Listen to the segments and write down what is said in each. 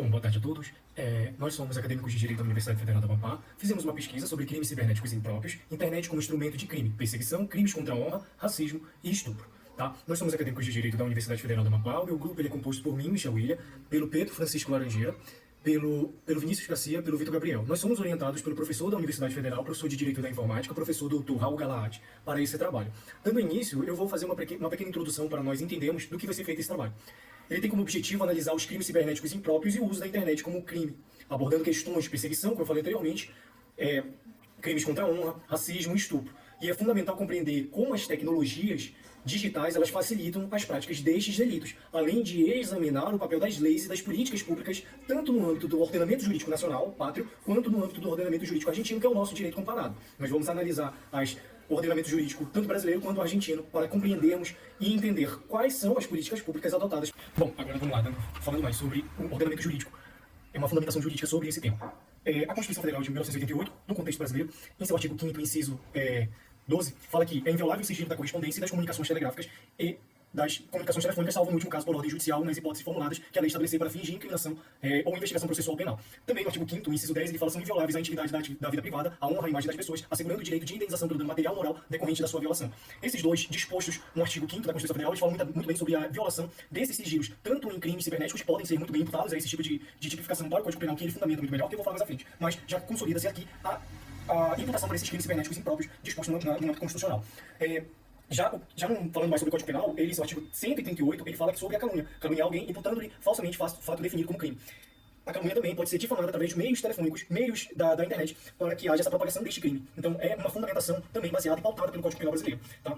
Bom, boa tarde a todos. Nós somos acadêmicos de Direito da Universidade Federal do Amapá. Fizemos uma pesquisa sobre crimes cibernéticos impróprios, internet como instrumento de crime, perseguição, crimes contra a honra, racismo e estupro. Tá? Nós somos acadêmicos de Direito da Universidade Federal do Amapá. O meu grupo ele é composto por mim, Michel William, pelo Pedro Francisco Laranjeira, pelo Vinícius Garcia, pelo Vitor Gabriel. Nós somos orientados pelo professor da Universidade Federal, professor de Direito da Informática, professor Dr. Raul Galahad, para esse trabalho. Dando início, eu vou fazer uma pequena introdução para nós entendermos do que vai ser feito esse trabalho. Ele tem como objetivo analisar os crimes cibernéticos impróprios e o uso da internet como crime, abordando questões de perseguição, como eu falei anteriormente, crimes contra a honra, racismo e estupro. E é fundamental compreender como as tecnologias digitais elas facilitam as práticas destes delitos, além de examinar o papel das leis e das políticas públicas, tanto no âmbito do ordenamento jurídico nacional, pátrio, quanto no âmbito do ordenamento jurídico argentino, que é o nosso direito comparado. Nós vamos analisar o ordenamento jurídico, tanto brasileiro quanto argentino, para compreendermos e entender quais são as políticas públicas adotadas. Bom, agora vamos lá, falando mais sobre o ordenamento jurídico. É uma fundamentação jurídica sobre esse tema. A Constituição Federal de 1988, no contexto brasileiro, em seu artigo 5º, inciso 12, fala que é inviolável o sigilo da correspondência e das comunicações telegráficas e das comunicações telefônicas, salvo no último caso por ordem judicial, nas hipóteses formuladas que a lei estabelecer para fins de incriminação ou investigação processual penal. Também no artigo 5º, inciso 10, ele fala que são invioláveis a intimidade da vida privada, a honra e a imagem das pessoas, assegurando o direito de indenização pelo dano material ou moral decorrente da sua violação. Esses dois dispostos no artigo 5º da Constituição Federal, eles falam muito bem sobre a violação desses sigilos, tanto em crimes cibernéticos, que podem ser muito bem imputados a esse tipo de tipificação para o Código Penal, que ele fundamenta muito melhor, que eu vou falar mais à frente. Mas já consolida-se aqui a imputação para esses crimes cibernéticos impróprios disposto no âmbito constitucional. Falando mais sobre o Código Penal, o artigo 138, ele fala sobre a calúnia. Caluniar alguém imputando-lhe falsamente fato definido como crime. A calúnia também pode ser difamada através de meios telefônicos, meios da internet, para que haja essa propagação deste crime. Então é uma fundamentação também baseada e pautada pelo Código Penal brasileiro. Tá?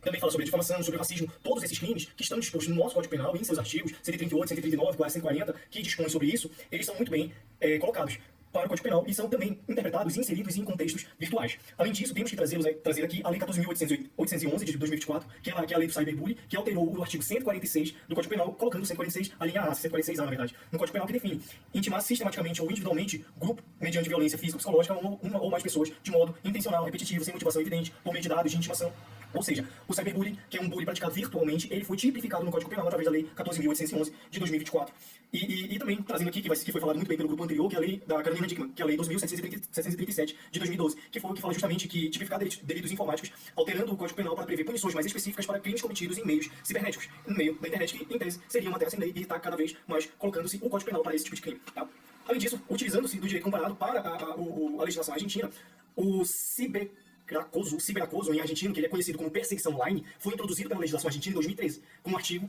Também fala sobre a difamação, sobre o racismo, todos esses crimes que estão dispostos no nosso Código Penal, em seus artigos 138, 139, 140, que dispõem sobre isso, eles são muito bem colocados para o Código Penal e são também interpretados e inseridos em contextos virtuais. Além disso, temos que trazer aqui a Lei 14.811 de 2024, que é a Lei do Cyberbullying, que alterou o artigo 146 do Código Penal, colocando o 146, a linha A, 146A, na verdade, no Código Penal, que define intimar sistematicamente ou individualmente grupo mediante violência física ou psicológica uma ou mais pessoas, de modo intencional, repetitivo, sem motivação evidente, por meio de dados de intimação. Ou seja, o cyberbullying, que é um bullying praticado virtualmente, ele foi tipificado no Código Penal através da Lei 14.811 de 2024. E também trazendo aqui, que foi falado muito bem pelo grupo anterior, que é a Lei da Carolina Dickmann, que é a Lei 2.737 de 2012, que fala justamente que tipificar delitos informáticos, alterando o Código Penal para prever punições mais específicas para crimes cometidos em meios cibernéticos, no meio da internet, que em tese seria uma terra sem lei e está cada vez mais colocando-se o Código Penal para esse tipo de crime. Tá? Além disso, utilizando-se do direito comparado para a legislação argentina, o ciberacoso em argentino, que ele é conhecido como perseguição online, foi introduzido pela legislação argentina em 2013, com o artigo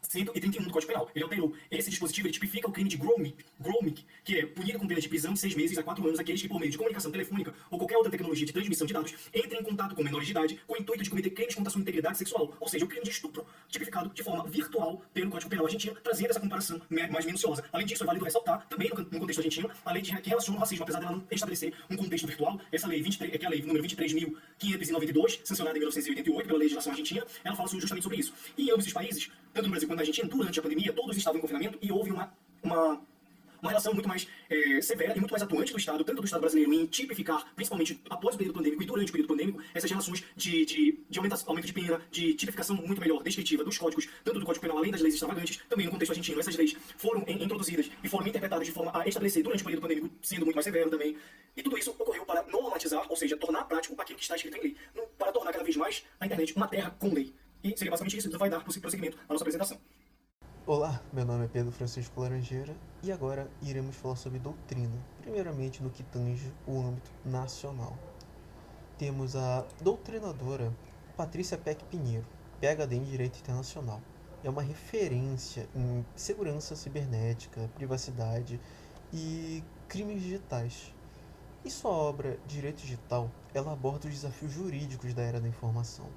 131 do Código Penal. Ele alterou. Esse dispositivo ele tipifica o crime de grooming, que é punido com pena de prisão de 6 meses a 4 anos aqueles que, por meio de comunicação telefônica ou qualquer outra tecnologia de transmissão de dados, entrem em contato com menores de idade com o intuito de cometer crimes contra a sua integridade sexual, ou seja, o crime de estupro, tipificado de forma virtual pelo Código Penal argentino, trazendo essa comparação mais minuciosa. Além disso, é válido ressaltar, também no contexto argentino, a lei que relaciona o racismo, apesar dela não estabelecer um contexto virtual. Essa lei, que é a lei número 23.592, sancionada em 1988 pela legislação argentina, ela fala justamente sobre isso. E em ambos os países, tanto no Brasil quanto na Argentina, durante a pandemia, todos estavam em confinamento e houve uma relação muito mais severa e muito mais atuante do Estado, tanto do Estado brasileiro, em tipificar, principalmente após o período pandêmico e durante o período pandêmico, essas relações de aumento de pena, de tipificação muito melhor, descritiva dos códigos, tanto do Código Penal, além das leis extravagantes, também no contexto argentino. Essas leis foram introduzidas e foram interpretadas de forma a estabelecer durante o período pandêmico, sendo muito mais severo também. E tudo isso ocorreu para normatizar, ou seja, tornar prático aquilo que está escrito em lei, para tornar cada vez mais a internet uma terra com lei. E seria basicamente isso, então vai dar prosseguimento à nossa apresentação. Olá, meu nome é Pedro Francisco Laranjeira e agora iremos falar sobre doutrina, primeiramente no que tange o âmbito nacional. Temos a doutrinadora Patrícia Peck Pinheiro, PhD em Direito Internacional. É uma referência em segurança cibernética, privacidade e crimes digitais. Em sua obra Direito Digital, ela aborda os desafios jurídicos da era da informação,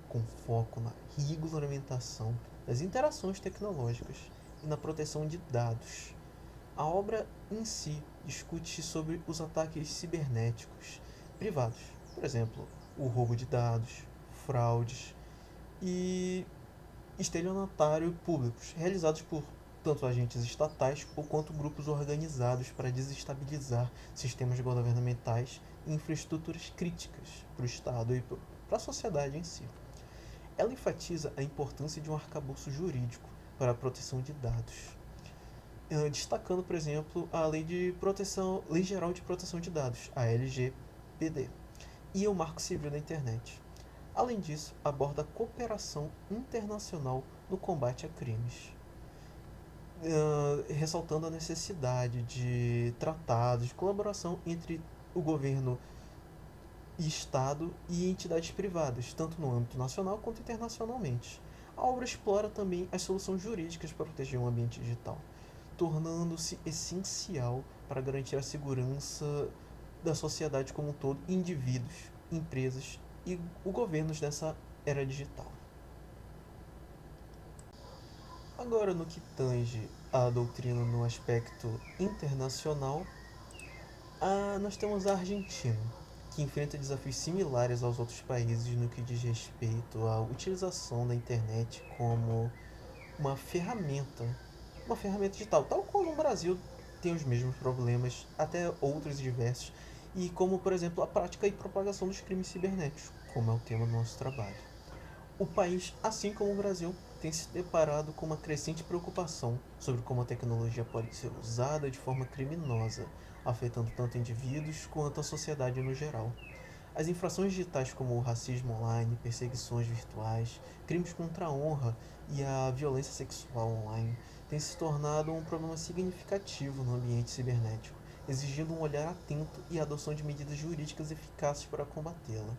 com foco na regulamentação das interações tecnológicas e na proteção de dados. A obra em si discute sobre os ataques cibernéticos privados, por exemplo, o roubo de dados, fraudes e estelionatário públicos, realizados por tanto agentes estatais ou quanto grupos organizados para desestabilizar sistemas governamentais e infraestruturas críticas para o Estado e para a sociedade em si. Ela enfatiza a importância de um arcabouço jurídico para a proteção de dados. destacando, por exemplo, a Lei Geral de Proteção de Dados, a LGPD, e o Marco Civil da Internet. Além disso, aborda a cooperação internacional no combate a crimes, ressaltando a necessidade de tratados de colaboração entre o governo Estado e entidades privadas, tanto no âmbito nacional quanto internacionalmente. A obra explora também as soluções jurídicas para proteger o ambiente digital, tornando-se essencial para garantir a segurança da sociedade como um todo, indivíduos, empresas e os governos nessa era digital. Agora, no que tange a doutrina no aspecto internacional, nós temos a Argentina, que enfrenta desafios similares aos outros países no que diz respeito à utilização da internet como uma ferramenta, uma ferramenta digital, tal como no Brasil tem os mesmos problemas, até outros diversos, e como, por exemplo, a prática e propagação dos crimes cibernéticos, como é o tema do nosso trabalho. O país, assim como o Brasil, tem se deparado com uma crescente preocupação sobre como a tecnologia pode ser usada de forma criminosa, afetando tanto indivíduos quanto a sociedade no geral. As infrações digitais como o racismo online, perseguições virtuais, crimes contra a honra e a violência sexual online têm se tornado um problema significativo no ambiente cibernético, exigindo um olhar atento e a adoção de medidas jurídicas eficazes para combatê-la.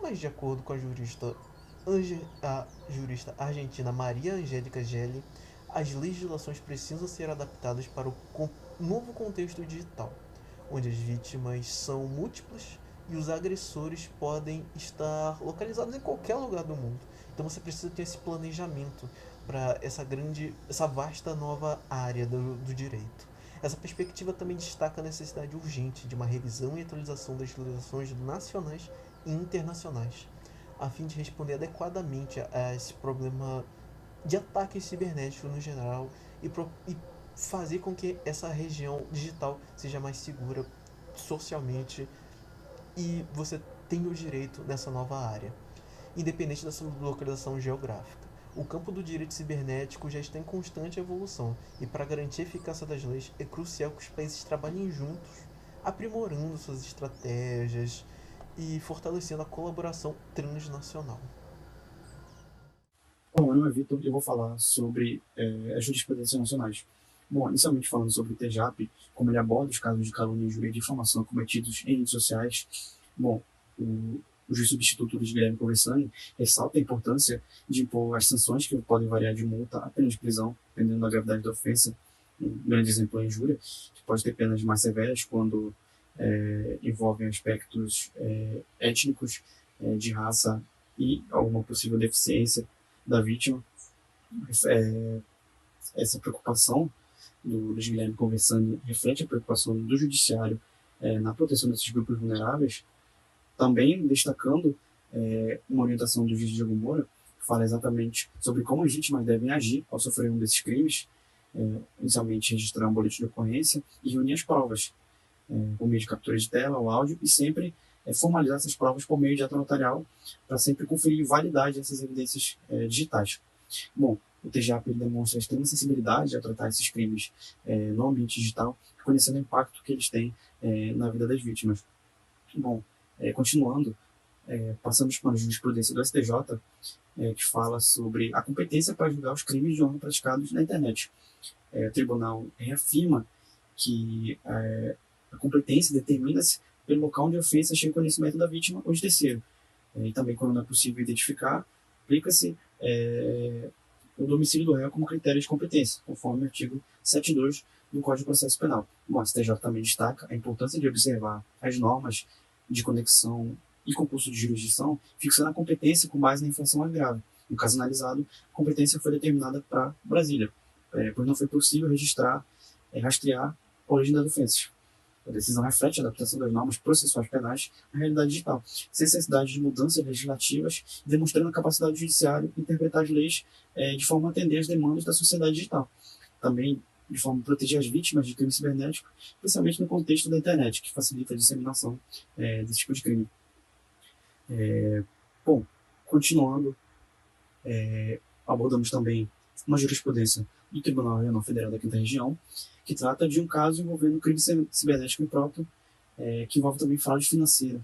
Mas, de acordo com a jurista argentina Maria Angélica Gelli, as legislações precisam ser adaptadas para o novo contexto digital, onde as vítimas são múltiplas e os agressores podem estar localizados em qualquer lugar do mundo. Então você precisa ter esse planejamento para essa vasta nova área do direito. Essa perspectiva também destaca a necessidade urgente de uma revisão e atualização das legislações nacionais e internacionais, a fim de responder adequadamente a esse problema de ataques cibernéticos no geral e fazer com que essa região digital seja mais segura socialmente e você tenha o direito nessa nova área, independente da sua localização geográfica. O campo do direito cibernético já está em constante evolução e, para garantir a eficácia das leis, é crucial que os países trabalhem juntos, aprimorando suas estratégias e fortalecendo a colaboração transnacional. Bom, meu nome é Vitor e eu vou falar sobre as jurisprudências nacionais. Bom, inicialmente falando sobre o TJAP, como ele aborda os casos de calúnia, injúria e difamação cometidos em redes sociais. Bom, o juiz substituto Luiz Guilherme Conversani ressalta a importância de impor as sanções que podem variar de multa a pena de prisão, dependendo da gravidade da ofensa. Um grande exemplo é a injúria, que pode ter penas mais severas quando envolvem aspectos étnicos, de raça e alguma possível deficiência da vítima. Essa preocupação do Luiz Guilherme Conversani reflete a preocupação do judiciário na proteção desses grupos vulneráveis, também destacando uma orientação do juiz Diego Moura, que fala exatamente sobre como as vítimas devem agir ao sofrer um desses crimes, inicialmente registrar um boletim de ocorrência e reunir as provas, por meio de captura de tela ou áudio, e sempre formalizar essas provas por meio de ato notarial, para sempre conferir validade dessas evidências digitais. Bom, o TJAP demonstra extrema sensibilidade a tratar esses crimes no ambiente digital, conhecendo o impacto que eles têm na vida das vítimas. Bom, continuando, passamos para a jurisprudência do STJ, que fala sobre a competência para julgar os crimes de honra praticados na internet. O tribunal reafirma que a competência determina-se pelo local onde a ofensa chega ao conhecimento da vítima ou de terceiro. E também, quando não é possível identificar, aplica-se o domicílio do réu como critério de competência, conforme o artigo 72 do Código de Processo Penal. Bom, a STJ também destaca a importância de observar as normas de conexão e concurso de jurisdição, fixando a competência com base na infração mais grave. No caso analisado, a competência foi determinada para Brasília, pois não foi possível rastrear a origem das ofensas. A decisão reflete a adaptação das normas processuais penais à realidade digital, sem necessidade de mudanças legislativas, demonstrando a capacidade do judiciário de interpretar as leis de forma a atender às demandas da sociedade digital. Também de forma a proteger as vítimas de crime cibernético, especialmente no contexto da internet, que facilita a disseminação desse tipo de crime. Bom, continuando, abordamos também uma jurisprudência do Tribunal Regional Federal da Quinta Região, que trata de um caso envolvendo crime cibernético impróprio, que envolve também fraude financeira.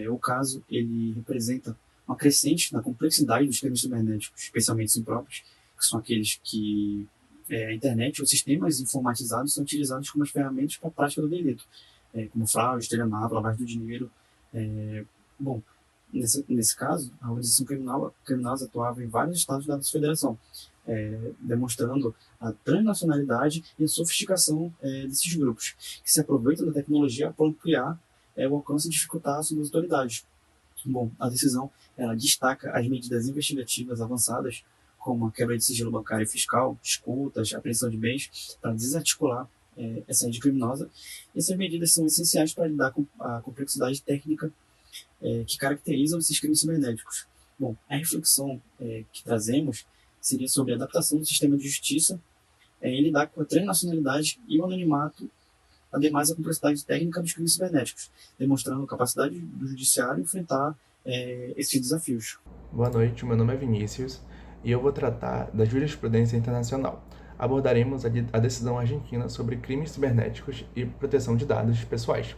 O caso ele representa uma crescente na complexidade dos crimes cibernéticos, especialmente os impróprios, que são aqueles que a internet ou sistemas informatizados são utilizados como as ferramentas para a prática do delito, como fraude, estelionato, lavagem do dinheiro. Nesse caso, a organização criminosa atuava em vários estados da nossa federação, demonstrando a transnacionalidade e a sofisticação desses grupos, que se aproveitam da tecnologia para ampliar o alcance e dificultar a ação das autoridades. A decisão ela destaca as medidas investigativas avançadas, como a quebra de sigilo bancário e fiscal, escutas, apreensão de bens, para desarticular essa rede criminosa. Essas medidas são essenciais para lidar com a complexidade técnica que caracterizam esses crimes cibernéticos. A reflexão que trazemos seria sobre a adaptação do sistema de justiça em lidar com a transnacionalidade e o anonimato, ademais da complexidade técnica dos crimes cibernéticos, demonstrando a capacidade do judiciário enfrentar esses desafios. Boa noite, meu nome é Vinícius e eu vou tratar da jurisprudência internacional. Abordaremos a decisão argentina sobre crimes cibernéticos e proteção de dados pessoais.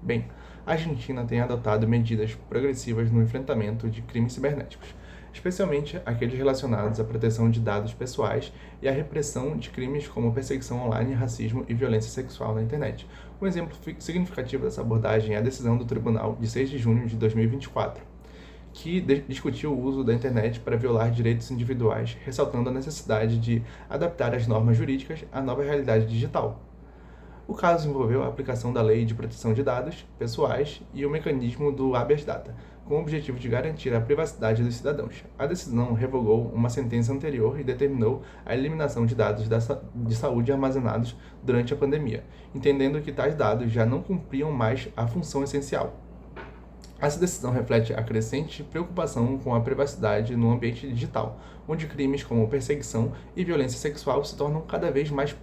Bem, a Argentina tem adotado medidas progressivas no enfrentamento de crimes cibernéticos, especialmente aqueles relacionados à proteção de dados pessoais e à repressão de crimes como perseguição online, racismo e violência sexual na internet. Um exemplo significativo dessa abordagem é a decisão do Tribunal de 6 de junho de 2024, que discutiu o uso da internet para violar direitos individuais, ressaltando a necessidade de adaptar as normas jurídicas à nova realidade digital. O caso envolveu a aplicação da Lei de Proteção de Dados Pessoais e o mecanismo do habeas data, com o objetivo de garantir a privacidade dos cidadãos. A decisão revogou uma sentença anterior e determinou a eliminação de dados de saúde armazenados durante a pandemia, entendendo que tais dados já não cumpriam mais a função essencial. Essa decisão reflete a crescente preocupação com a privacidade no ambiente digital, onde crimes como perseguição e violência sexual se tornam cada vez mais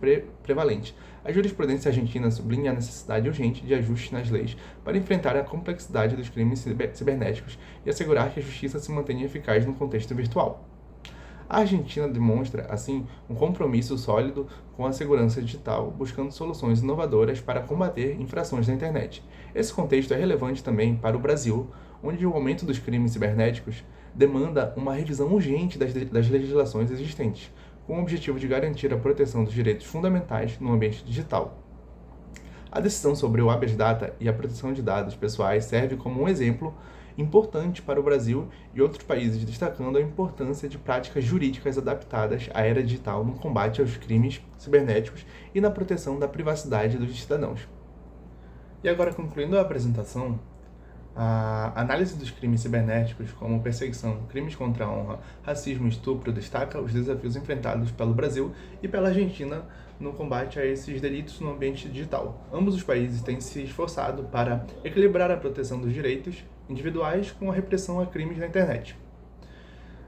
prevalentes. A jurisprudência argentina sublinha a necessidade urgente de ajustes nas leis para enfrentar a complexidade dos crimes cibernéticos e assegurar que a justiça se mantenha eficaz no contexto virtual. A Argentina demonstra, assim, um compromisso sólido com a segurança digital, buscando soluções inovadoras para combater infrações na internet. Esse contexto é relevante também para o Brasil, onde o aumento dos crimes cibernéticos demanda uma revisão urgente das legislações existentes, com o objetivo de garantir a proteção dos direitos fundamentais no ambiente digital. A decisão sobre o habeas data e a proteção de dados pessoais serve como um exemplo importante para o Brasil e outros países, destacando a importância de práticas jurídicas adaptadas à era digital no combate aos crimes cibernéticos e na proteção da privacidade dos cidadãos. E agora, concluindo a apresentação, a análise dos crimes cibernéticos, como perseguição, crimes contra a honra, racismo e estupro, destaca os desafios enfrentados pelo Brasil e pela Argentina no combate a esses delitos no ambiente digital. Ambos os países têm se esforçado para equilibrar a proteção dos direitos individuais com a repressão a crimes na internet.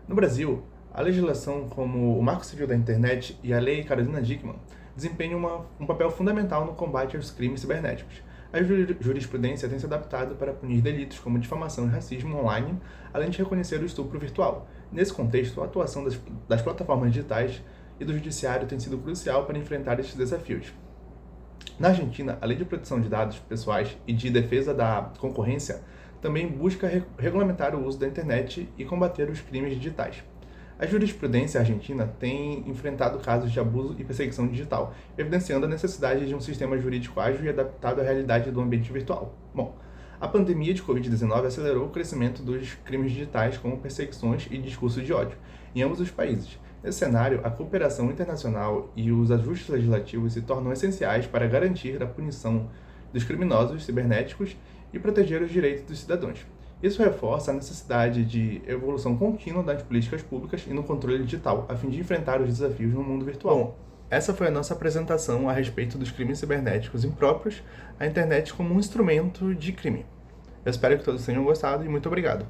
No Brasil, a legislação como o Marco Civil da Internet e a Lei Carolina Dickmann desempenham um papel fundamental no combate aos crimes cibernéticos. A jurisprudência tem se adaptado para punir delitos como difamação e racismo online, além de reconhecer o estupro virtual. Nesse contexto, a atuação das plataformas digitais e do judiciário tem sido crucial para enfrentar estes desafios. Na Argentina, a Lei de Proteção de Dados Pessoais e de Defesa da Concorrência também busca regulamentar o uso da internet e combater os crimes digitais. A jurisprudência argentina tem enfrentado casos de abuso e perseguição digital, evidenciando a necessidade de um sistema jurídico ágil e adaptado à realidade do ambiente virtual. A pandemia de Covid-19 acelerou o crescimento dos crimes digitais, como perseguições e discurso de ódio, em ambos os países. Nesse cenário, a cooperação internacional e os ajustes legislativos se tornam essenciais para garantir a punição dos criminosos cibernéticos e proteger os direitos dos cidadãos. Isso reforça a necessidade de evolução contínua das políticas públicas e no controle digital, a fim de enfrentar os desafios no mundo virtual. Essa foi a nossa apresentação a respeito dos crimes cibernéticos impróprios, a internet como um instrumento de crime. Eu espero que todos tenham gostado e muito obrigado.